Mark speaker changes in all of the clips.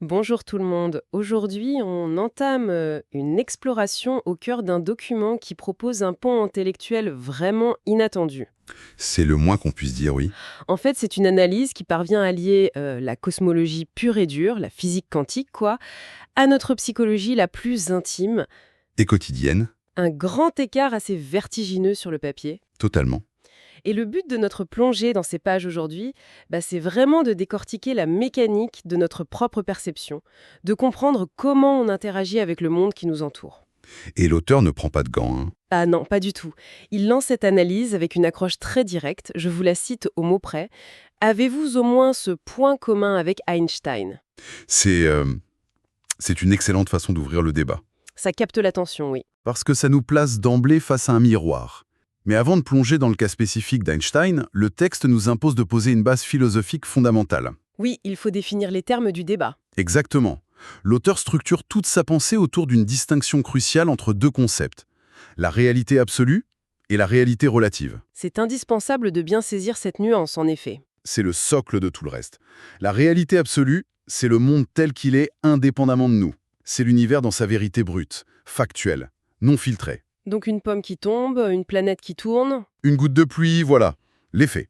Speaker 1: Bonjour tout le monde. Aujourd'hui, on entame une exploration au cœur d'un document qui propose un pont intellectuel vraiment inattendu.
Speaker 2: C'est le moins qu'on puisse dire, oui.
Speaker 1: En fait, c'est une analyse qui parvient à lier la cosmologie pure et dure, la physique quantique, quoi, à notre psychologie la plus intime.
Speaker 2: Et quotidienne,
Speaker 1: Un grand écart assez vertigineux sur le papier.
Speaker 2: totalement.
Speaker 1: Et le but de notre plongée dans ces pages aujourd'hui, c'est vraiment de décortiquer la mécanique de notre propre perception, de comprendre comment on interagit avec le monde qui nous entoure.
Speaker 2: Et l'auteur ne prend pas de gants, hein.
Speaker 1: Ah non, pas du tout. Il lance cette analyse avec une accroche très directe, je vous la cite au mot près. Avez-vous au moins ce point commun avec Einstein?
Speaker 2: C'est euh, c'est une excellente façon d'ouvrir le débat.
Speaker 1: Ça capte l'attention, oui.
Speaker 2: Parce que ça nous place d'emblée face à un miroir. Mais avant de plonger dans le cas spécifique d'Einstein, le texte nous impose de poser une base philosophique fondamentale.
Speaker 1: Oui, il faut définir les termes du débat.
Speaker 2: Exactement. L'auteur structure toute sa pensée autour d'une distinction cruciale entre deux concepts, la réalité absolue et la réalité relative.
Speaker 1: C'est indispensable de bien saisir cette nuance, en effet.
Speaker 2: C'est le socle de tout le reste. La réalité absolue, c'est le monde tel qu'il est indépendamment de nous. C'est l'univers dans sa vérité brute, factuelle, non filtrée.
Speaker 1: Donc une pomme qui tombe, une planète qui tourne.
Speaker 2: Une goutte de pluie, voilà, l'effet.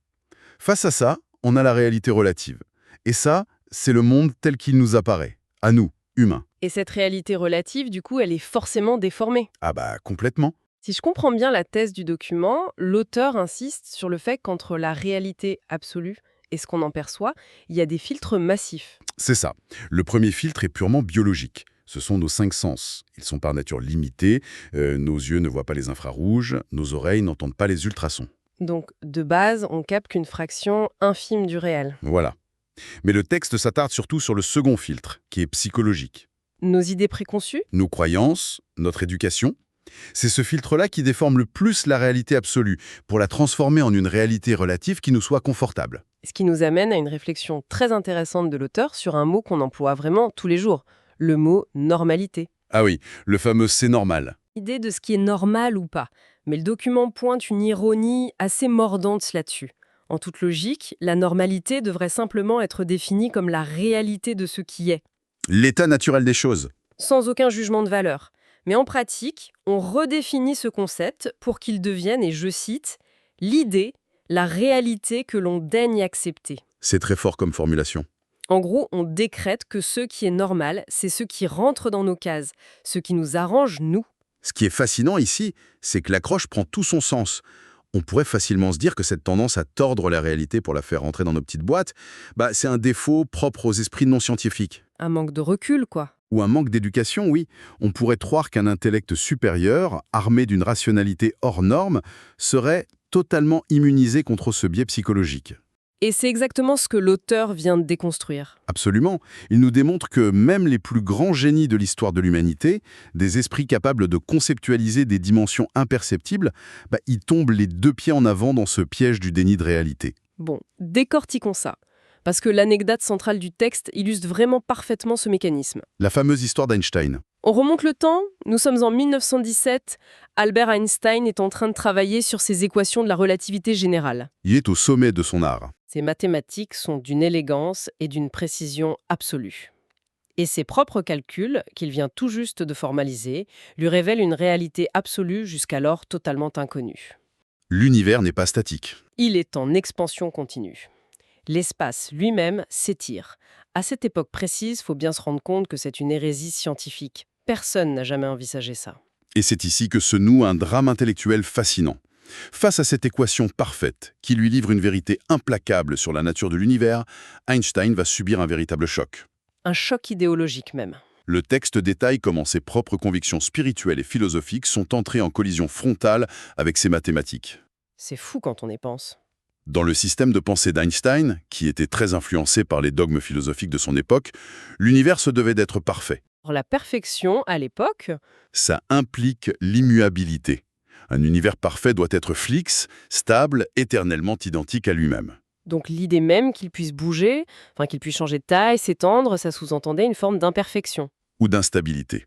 Speaker 2: Face à ça, on a la réalité relative. Et ça, c'est le monde tel qu'il nous apparaît, à nous, humains.
Speaker 1: Et cette réalité relative, du coup, elle est forcément déformée.
Speaker 2: Ah bah complètement.
Speaker 1: Si je comprends bien la thèse du document, l'auteur insiste sur le fait qu'entre la réalité absolue et ce qu'on en perçoit, il y a des filtres massifs.
Speaker 2: C'est ça. Le premier filtre est purement biologique. Ce sont nos cinq sens. Ils sont par nature limités. Nos yeux ne voient pas les infrarouges, nos oreilles n'entendent pas les ultrasons.
Speaker 1: Donc, de base, on capte qu'une fraction infime du réel.
Speaker 2: Voilà. Mais le texte s'attarde surtout sur le second filtre, qui est psychologique.
Speaker 1: Nos idées préconçues,
Speaker 2: Nos croyances, notre éducation. C'est ce filtre-là qui déforme le plus la réalité absolue, pour la transformer en une réalité relative qui nous soit confortable.
Speaker 1: ce qui nous amène à une réflexion très intéressante de l'auteur sur un mot qu'on emploie vraiment tous les jours, le mot normalité.
Speaker 2: Ah oui, le fameux «c'est normal».
Speaker 1: Idée de ce qui est normal ou pas. Mais le document pointe une ironie assez mordante là-dessus. En toute logique, la normalité devrait simplement être définie comme la réalité de ce qui est,
Speaker 2: L'état naturel des choses.
Speaker 1: sans aucun jugement de valeur. Mais en pratique, on redéfinit ce concept pour qu'il devienne, et je cite, l'idée, la réalité que l'on daigne accepter.
Speaker 2: C'est très fort comme formulation.
Speaker 1: En gros, on décrète que ce qui est normal, c'est ce qui rentre dans nos cases, ce qui nous arrange, nous.
Speaker 2: Ce qui est fascinant ici, c'est que l'accroche prend tout son sens. On pourrait facilement se dire que cette tendance à tordre la réalité pour la faire rentrer dans nos petites boîtes, c'est un défaut propre aux esprits non scientifiques.
Speaker 1: Un manque de recul, quoi.
Speaker 2: Ou un manque d'éducation, oui. On pourrait croire qu'un intellect supérieur, armé d'une rationalité hors norme, serait totalement immunisé contre ce biais psychologique.
Speaker 1: Et c'est exactement ce que l'auteur vient de déconstruire.
Speaker 2: Absolument. Il nous démontre que même les plus grands génies de l'histoire de l'humanité, des esprits capables de conceptualiser des dimensions imperceptibles, ils tombent les deux pieds en avant dans ce piège du déni de réalité.
Speaker 1: Bon, décortiquons ça. Parce que l'anecdote centrale du texte illustre vraiment parfaitement ce mécanisme.
Speaker 2: La fameuse histoire d'Einstein.
Speaker 1: On remonte le temps, nous sommes en 1917, Albert Einstein est en train de travailler sur ses équations de la relativité générale.
Speaker 2: Il est au sommet de son art.
Speaker 1: Ses mathématiques sont d'une élégance et d'une précision absolue. Et ses propres calculs, qu'il vient tout juste de formaliser, lui révèlent une réalité absolue jusqu'alors totalement inconnue.
Speaker 2: L'univers n'est pas statique.
Speaker 1: Il est en expansion continue. L'espace lui-même s'étire. À cette époque précise, faut bien se rendre compte que c'est une hérésie scientifique. Personne n'a jamais envisagé ça.
Speaker 2: Et c'est ici que se noue un drame intellectuel fascinant. Face à cette équation parfaite, qui lui livre une vérité implacable sur la nature de l'univers, Einstein va subir un véritable choc.
Speaker 1: Un choc idéologique même.
Speaker 2: Le texte détaille comment ses propres convictions spirituelles et philosophiques sont entrées en collision frontale avec ses mathématiques.
Speaker 1: C'est fou quand on y pense.
Speaker 2: Dans le système de pensée d'Einstein, qui était très influencé par les dogmes philosophiques de son époque, l'univers se devait d'être parfait.
Speaker 1: Or, la perfection, à l'époque,
Speaker 2: Ça implique l'immuabilité. Un univers parfait doit être fixe, stable, éternellement identique à lui-même.
Speaker 1: donc l'idée même qu'il puisse bouger, qu'il puisse changer de taille, s'étendre, ça sous-entendait une forme d'imperfection.
Speaker 2: Ou d'instabilité.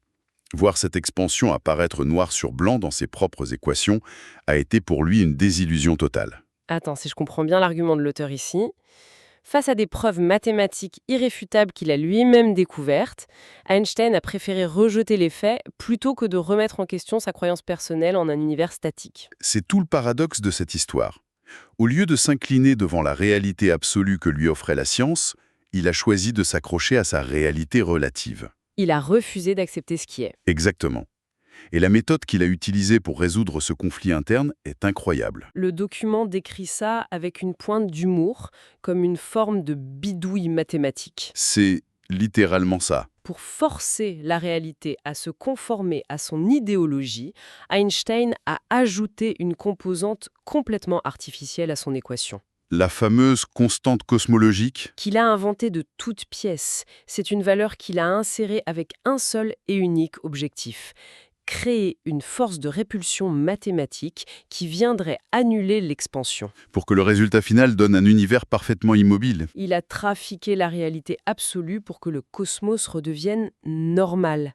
Speaker 2: Voir cette expansion apparaître noir sur blanc dans ses propres équations a été pour lui une désillusion totale.
Speaker 1: Attends, si je comprends bien l'argument de l'auteur ici, Face à des preuves mathématiques irréfutables qu'il a lui-même découvertes, Einstein a préféré rejeter les faits plutôt que de remettre en question sa croyance personnelle en un univers statique.
Speaker 2: C'est tout le paradoxe de cette histoire. Au lieu de s'incliner devant la réalité absolue que lui offrait la science, il a choisi de s'accrocher à sa réalité relative.
Speaker 1: Il a refusé d'accepter ce qui est.
Speaker 2: Exactement. Et la méthode qu'il a utilisée pour résoudre ce conflit interne est incroyable.
Speaker 1: Le document décrit ça avec une pointe d'humour, comme une forme de bidouille mathématique.
Speaker 2: C'est littéralement ça.
Speaker 1: Pour forcer la réalité à se conformer à son idéologie, Einstein a ajouté une composante complètement artificielle à son équation.
Speaker 2: La fameuse constante cosmologique.
Speaker 1: Qu'il a inventée de toutes pièces, c'est une valeur qu'il a insérée avec un seul et unique objectif: créer une force de répulsion mathématique qui viendrait annuler l'expansion.
Speaker 2: Pour que le résultat final donne un univers parfaitement immobile.
Speaker 1: Il a trafiqué la réalité absolue pour que le cosmos redevienne normal.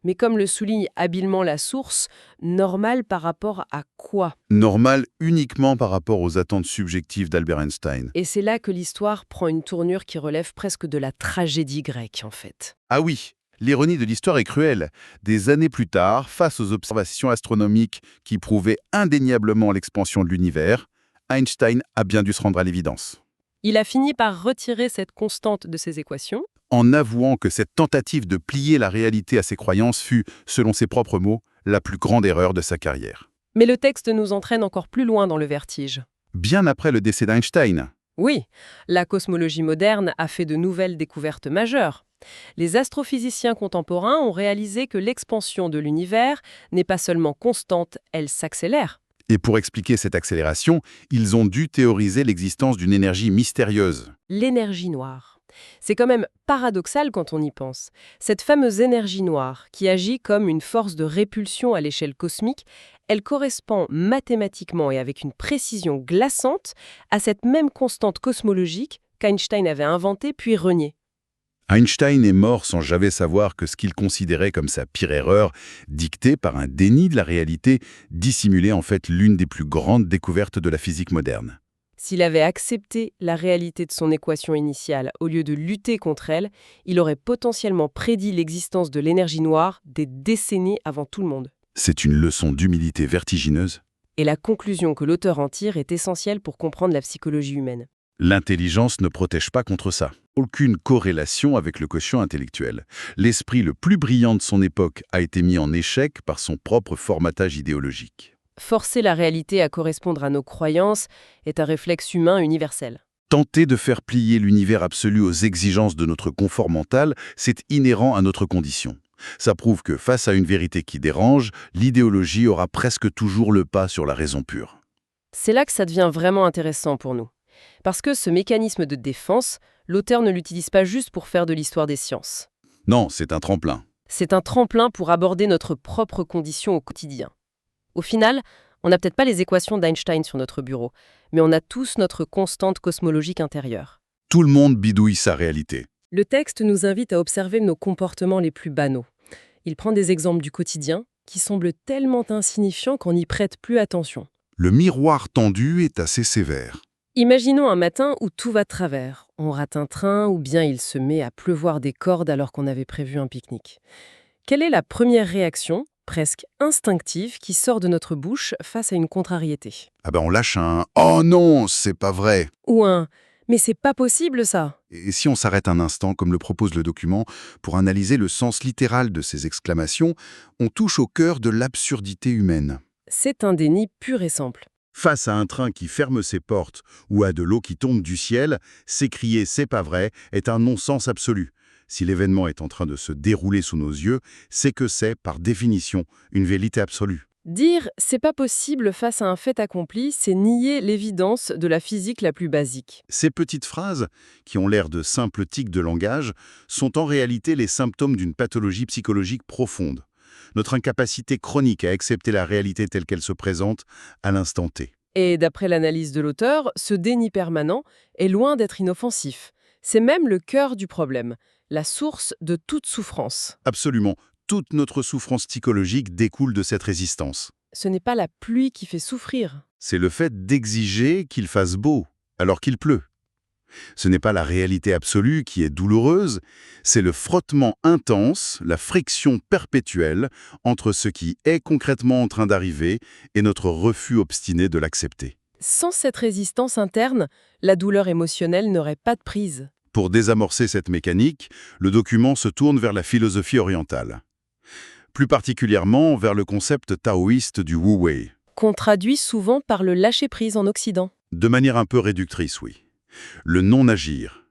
Speaker 1: Mais comme le souligne habilement la source, normal par rapport à quoi?
Speaker 2: Normal uniquement par rapport aux attentes subjectives d'Albert Einstein.
Speaker 1: Et c'est là que l'histoire prend une tournure qui relève presque de la tragédie grecque, en fait.
Speaker 2: Ah oui, l'ironie de l'histoire est cruelle. Des années plus tard, face aux observations astronomiques qui prouvaient indéniablement l'expansion de l'univers, Einstein a bien dû se rendre à l'évidence.
Speaker 1: Il a fini par retirer cette constante de ses équations.
Speaker 2: En avouant que cette tentative de plier la réalité à ses croyances fut, selon ses propres mots, la plus grande erreur de sa carrière.
Speaker 1: Mais le texte nous entraîne encore plus loin dans le vertige.
Speaker 2: Bien après le décès d'Einstein,
Speaker 1: Oui, la cosmologie moderne a fait de nouvelles découvertes majeures. Les astrophysiciens contemporains ont réalisé que l'expansion de l'univers n'est pas seulement constante, elle s'accélère.
Speaker 2: et pour expliquer cette accélération, ils ont dû théoriser l'existence d'une énergie mystérieuse.
Speaker 1: L'énergie noire. C'est quand même paradoxal quand on y pense. Cette fameuse énergie noire, qui agit comme une force de répulsion à l'échelle cosmique, elle correspond mathématiquement et avec une précision glaçante à cette même constante cosmologique qu'Einstein avait inventée puis reniée.
Speaker 2: Einstein est mort sans jamais savoir que ce qu'il considérait comme sa pire erreur, dictée par un déni de la réalité, dissimulait en fait l'une des plus grandes découvertes de la physique moderne.
Speaker 1: S'il avait accepté la réalité de son équation initiale au lieu de lutter contre elle, il aurait potentiellement prédit l'existence de l'énergie noire des décennies avant tout le monde.
Speaker 2: C'est une leçon d'humilité vertigineuse.
Speaker 1: Et la conclusion que l'auteur en tire est essentielle pour comprendre la psychologie humaine.
Speaker 2: L'intelligence ne protège pas contre ça. Aucune corrélation avec le quotient intellectuel. L'esprit le plus brillant de son époque a été mis en échec par son propre formatage idéologique.
Speaker 1: Forcer la réalité à correspondre à nos croyances est un réflexe humain universel.
Speaker 2: Tenter de faire plier l'univers absolu aux exigences de notre confort mental, c'est inhérent à notre condition. Ça prouve que face à une vérité qui dérange, l'idéologie aura presque toujours le pas sur la raison pure.
Speaker 1: C'est là que ça devient vraiment intéressant pour nous. Parce que ce mécanisme de défense, l'auteur ne l'utilise pas juste pour faire de l'histoire des sciences.
Speaker 2: Non, c'est un tremplin.
Speaker 1: C'est un tremplin pour aborder notre propre condition au quotidien. Au final, on n'a peut-être pas les équations d'Einstein sur notre bureau, mais on a tous notre constante cosmologique intérieure.
Speaker 2: Tout le monde bidouille sa réalité.
Speaker 1: Le texte nous invite à observer nos comportements les plus banaux. Il prend des exemples du quotidien qui semblent tellement insignifiants qu'on n'y prête plus attention.
Speaker 2: Le miroir tendu est assez sévère.
Speaker 1: Imaginons un matin où tout va de travers. On rate un train ou bien il se met à pleuvoir des cordes alors qu'on avait prévu un pique-nique. Quelle est la première réaction, presque instinctive, qui sort de notre bouche face à une contrariété?
Speaker 2: Ah ben on lâche un « Oh non, c'est pas vrai !»
Speaker 1: Ou un « Mais c'est pas possible ça !»
Speaker 2: Et si on s'arrête un instant, comme le propose le document, pour analyser le sens littéral de ces exclamations, on touche au cœur de l'absurdité humaine.
Speaker 1: C'est un déni pur et simple.
Speaker 2: Face à un train qui ferme ses portes ou à de l'eau qui tombe du ciel, s'écrier « c'est pas vrai » est un non-sens absolu. Si l'événement est en train de se dérouler sous nos yeux, c'est que c'est, par définition, une vérité absolue.
Speaker 1: Dire « c'est pas possible » face à un fait accompli, c'est nier l'évidence de la physique la plus basique.
Speaker 2: Ces petites phrases, qui ont l'air de simples tics de langage, sont en réalité les symptômes d'une pathologie psychologique profonde. Notre incapacité chronique à accepter la réalité telle qu'elle se présente à l'instant T.
Speaker 1: Et d'après l'analyse de l'auteur, ce déni permanent est loin d'être inoffensif. C'est même le cœur du problème, la source de toute souffrance.
Speaker 2: Absolument, toute notre souffrance psychologique découle de cette résistance.
Speaker 1: Ce n'est pas la pluie qui fait souffrir.
Speaker 2: C'est le fait d'exiger qu'il fasse beau, alors qu'il pleut. Ce n'est pas la réalité absolue qui est douloureuse, c'est le frottement intense, la friction perpétuelle entre ce qui est concrètement en train d'arriver et notre refus obstiné de l'accepter.
Speaker 1: Sans cette résistance interne, la douleur émotionnelle n'aurait pas de prise.
Speaker 2: Pour désamorcer cette mécanique, le document se tourne vers la philosophie orientale. Plus particulièrement vers le concept taoïste du Wu-Wei.
Speaker 1: Qu'on traduit souvent par le lâcher-prise en Occident.
Speaker 2: De manière un peu réductrice, oui. Le non-agir.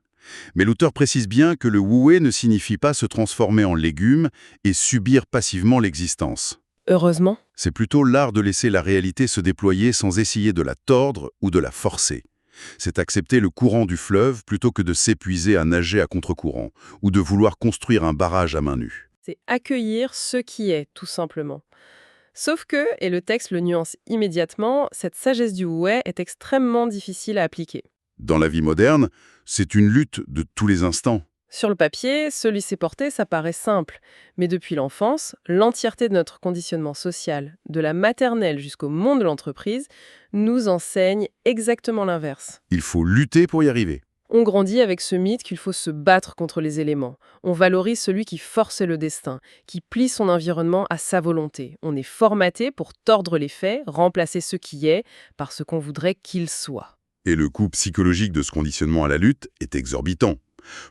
Speaker 2: Mais l'auteur précise bien que le Wu-Wei ne signifie pas se transformer en légume et subir passivement l'existence.
Speaker 1: Heureusement.
Speaker 2: C'est plutôt l'art de laisser la réalité se déployer sans essayer de la tordre ou de la forcer. C'est accepter le courant du fleuve plutôt que de s'épuiser à nager à contre-courant ou de vouloir construire un barrage à main nue.
Speaker 1: C'est accueillir ce qui est, tout simplement. Sauf que, et le texte le nuance immédiatement, cette sagesse du Wu-Wei est extrêmement difficile à appliquer.
Speaker 2: Dans la vie moderne, c'est une lutte de tous les instants.
Speaker 1: Sur le papier, se laisser porter, ça paraît simple. Mais depuis l'enfance, l'entièreté de notre conditionnement social, de la maternelle jusqu'au monde de l'entreprise, nous enseigne exactement l'inverse.
Speaker 2: Il faut lutter pour y arriver.
Speaker 1: On grandit avec ce mythe qu'il faut se battre contre les éléments. On valorise celui qui force le destin, qui plie son environnement à sa volonté. On est formaté pour tordre les faits, remplacer ce qui est par ce qu'on voudrait qu'il soit.
Speaker 2: Et le coût psychologique de ce conditionnement à la lutte est exorbitant.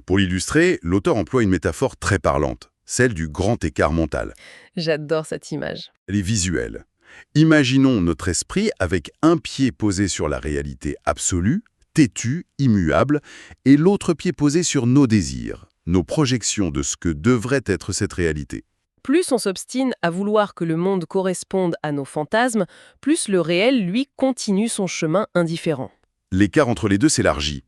Speaker 2: Pour l'illustrer, l'auteur emploie une métaphore très parlante, celle du grand écart mental.
Speaker 1: J'adore cette image.
Speaker 2: Elle est visuelle. Imaginons notre esprit avec un pied posé sur la réalité absolue, têtu, immuable, et l'autre pied posé sur nos désirs, nos projections de ce que devrait être cette réalité.
Speaker 1: Plus on s'obstine à vouloir que le monde corresponde à nos fantasmes, plus le réel, lui, continue son chemin indifférent.
Speaker 2: L'écart entre les deux s'élargit.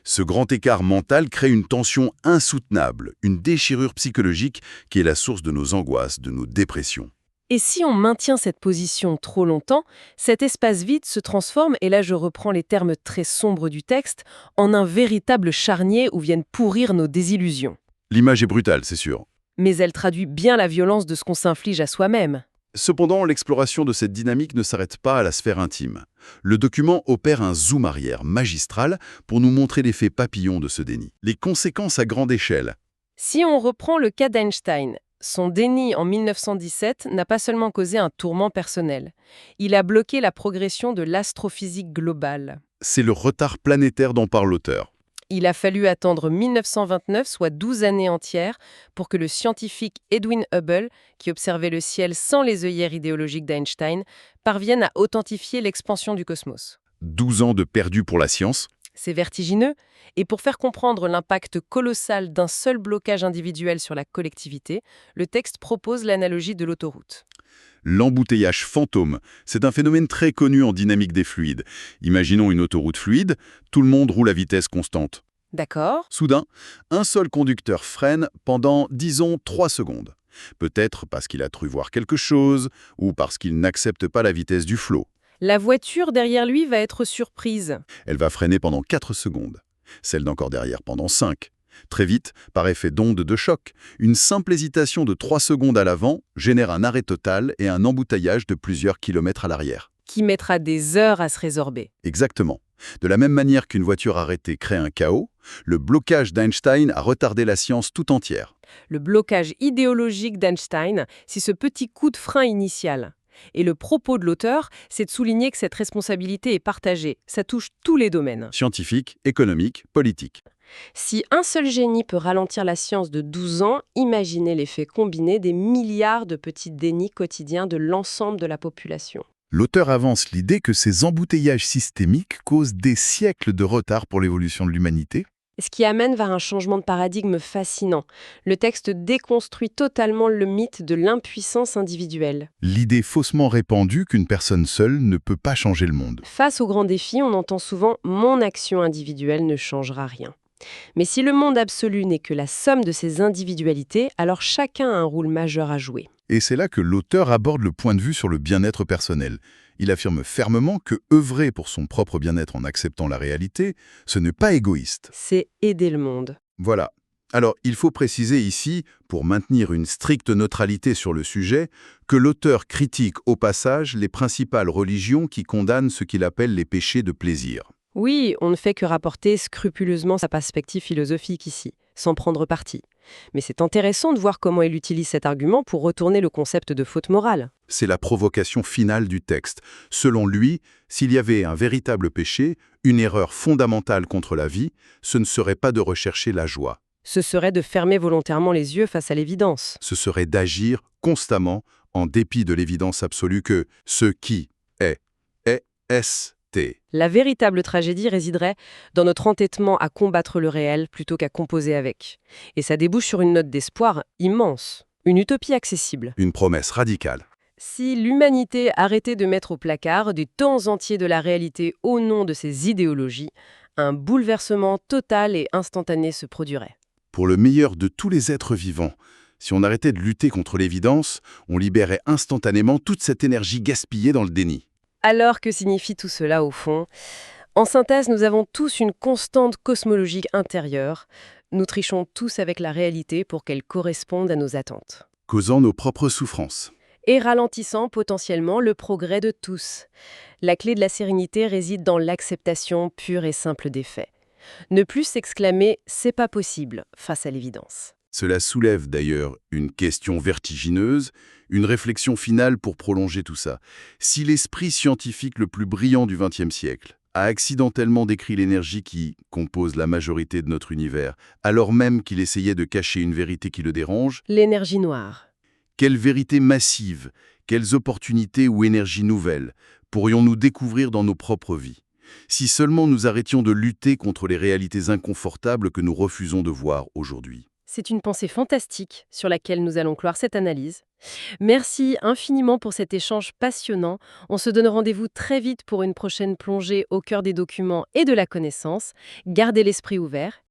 Speaker 2: Ce grand écart mental crée une tension insoutenable, une déchirure psychologique qui est la source de nos angoisses, de nos dépressions.
Speaker 1: Et si on maintient cette position trop longtemps, cet espace vide se transforme, et là je reprends les termes très sombres du texte, en un véritable charnier où viennent pourrir nos désillusions.
Speaker 2: L'image est brutale, c'est sûr.
Speaker 1: Mais elle traduit bien la violence de ce qu'on s'inflige à soi-même.
Speaker 2: Cependant, l'exploration de cette dynamique ne s'arrête pas à la sphère intime. Le document opère un zoom arrière magistral pour nous montrer l'effet papillon de ce déni. Les conséquences à grande échelle.
Speaker 1: Si on reprend le cas d'Einstein, son déni en 1917 n'a pas seulement causé un tourment personnel. Il a bloqué la progression de l'astrophysique globale.
Speaker 2: C'est le retard planétaire dont parle l'auteur.
Speaker 1: Il a fallu attendre 1929, soit 12 années entières, pour que le scientifique Edwin Hubble, qui observait le ciel sans les œillères idéologiques d'Einstein, parvienne à authentifier l'expansion du cosmos.
Speaker 2: 12 ans de perdu pour la science.
Speaker 1: C'est vertigineux, et pour faire comprendre l'impact colossal d'un seul blocage individuel sur la collectivité, le texte propose l'analogie de l'autoroute.
Speaker 2: L'embouteillage fantôme, c'est un phénomène très connu en dynamique des fluides. Imaginons une autoroute fluide, tout le monde roule à vitesse constante.
Speaker 1: D'accord.
Speaker 2: Soudain, un seul conducteur freine pendant, disons, 3 secondes. Peut-être parce qu'il a cru voir quelque chose, ou parce qu'il n'accepte pas la vitesse du flot.
Speaker 1: La voiture derrière lui va être surprise.
Speaker 2: Elle va freiner pendant 4 secondes. Celle d'encore derrière pendant 5. Très vite, par effet d'onde de choc, une simple hésitation de 3 secondes à l'avant génère un arrêt total et un embouteillage de plusieurs kilomètres à l'arrière.
Speaker 1: Qui mettra des heures à se résorber.
Speaker 2: Exactement. De la même manière qu'une voiture arrêtée crée un chaos, le blocage d'Einstein a retardé la science tout entière.
Speaker 1: Le blocage idéologique d'Einstein, c'est ce petit coup de frein initial. Et le propos de l'auteur, c'est de souligner que cette responsabilité est partagée. Ça touche tous les domaines.
Speaker 2: Scientifique, économique, politique.
Speaker 1: Si un seul génie peut ralentir la science de 12 ans, imaginez l'effet combiné des milliards de petits dénis quotidiens de l'ensemble de la population.
Speaker 3: L'auteur avance l'idée que ces embouteillages systémiques causent des siècles de retard pour l'évolution de l'humanité.
Speaker 1: Ce qui amène vers un changement de paradigme fascinant. Le texte déconstruit totalement le mythe de l'impuissance individuelle.
Speaker 3: L'idée faussement répandue qu'une personne seule ne peut pas changer le monde.
Speaker 1: Face aux grands défis, on entend souvent « mon action individuelle ne changera rien ». Mais si le monde absolu n'est que la somme de ses individualités, alors chacun a un rôle majeur à jouer.
Speaker 3: Et c'est là que l'auteur aborde le point de vue sur le bien-être personnel. Il affirme fermement que œuvrer pour son propre bien-être en acceptant la réalité, ce n'est pas égoïste.
Speaker 1: C'est aider le monde.
Speaker 2: Voilà. Alors, il faut préciser ici, pour maintenir une stricte neutralité sur le sujet, que l'auteur critique au passage les principales religions qui condamnent ce qu'il appelle les péchés de plaisir.
Speaker 1: Oui, on ne fait que rapporter scrupuleusement sa perspective philosophique ici, sans prendre parti. Mais c'est intéressant de voir comment il utilise cet argument pour retourner le concept de faute morale.
Speaker 3: C'est la provocation finale du texte. Selon lui, s'il y avait un véritable péché, une erreur fondamentale contre la vie, ce ne serait pas de rechercher la joie.
Speaker 1: Ce serait de fermer volontairement les yeux face à l'évidence.
Speaker 3: Ce serait d'agir constamment en dépit de l'évidence absolue que ce qui est ST.
Speaker 1: La véritable tragédie résiderait dans notre entêtement à combattre le réel plutôt qu'à composer avec. Et ça débouche sur une note d'espoir immense, une utopie accessible.
Speaker 3: Une promesse radicale.
Speaker 1: Si l'humanité arrêtait de mettre au placard des temps entiers de la réalité au nom de ses idéologies, un bouleversement total et instantané se produirait.
Speaker 3: Pour le meilleur de tous les êtres vivants, si on arrêtait de lutter contre l'évidence, on libérait instantanément toute cette énergie gaspillée dans le déni.
Speaker 1: Alors que signifie tout cela au fond? En synthèse, nous avons tous une constante cosmologique intérieure. Nous trichons tous avec la réalité pour qu'elle corresponde à nos attentes.
Speaker 3: Causant nos propres souffrances.
Speaker 1: Et ralentissant potentiellement le progrès de tous. La clé de la sérénité réside dans l'acceptation pure et simple des faits. Ne plus s'exclamer « c'est pas possible » face à l'évidence.
Speaker 3: Cela soulève d'ailleurs une question vertigineuse, une réflexion finale pour prolonger tout ça. Si l'esprit scientifique le plus brillant du XXe siècle a accidentellement décrit l'énergie qui compose la majorité de notre univers, alors même qu'il essayait de cacher une vérité qui le dérange,
Speaker 1: L'énergie noire.
Speaker 3: quelle vérité massive, quelles opportunités ou énergies nouvelles pourrions-nous découvrir dans nos propres vies? Si seulement nous arrêtions de lutter contre les réalités inconfortables que nous refusons de voir aujourd'hui.
Speaker 1: C'est une pensée fantastique sur laquelle nous allons clore cette analyse. Merci infiniment pour cet échange passionnant. On se donne rendez-vous très vite pour une prochaine plongée au cœur des documents et de la connaissance. Gardez l'esprit ouvert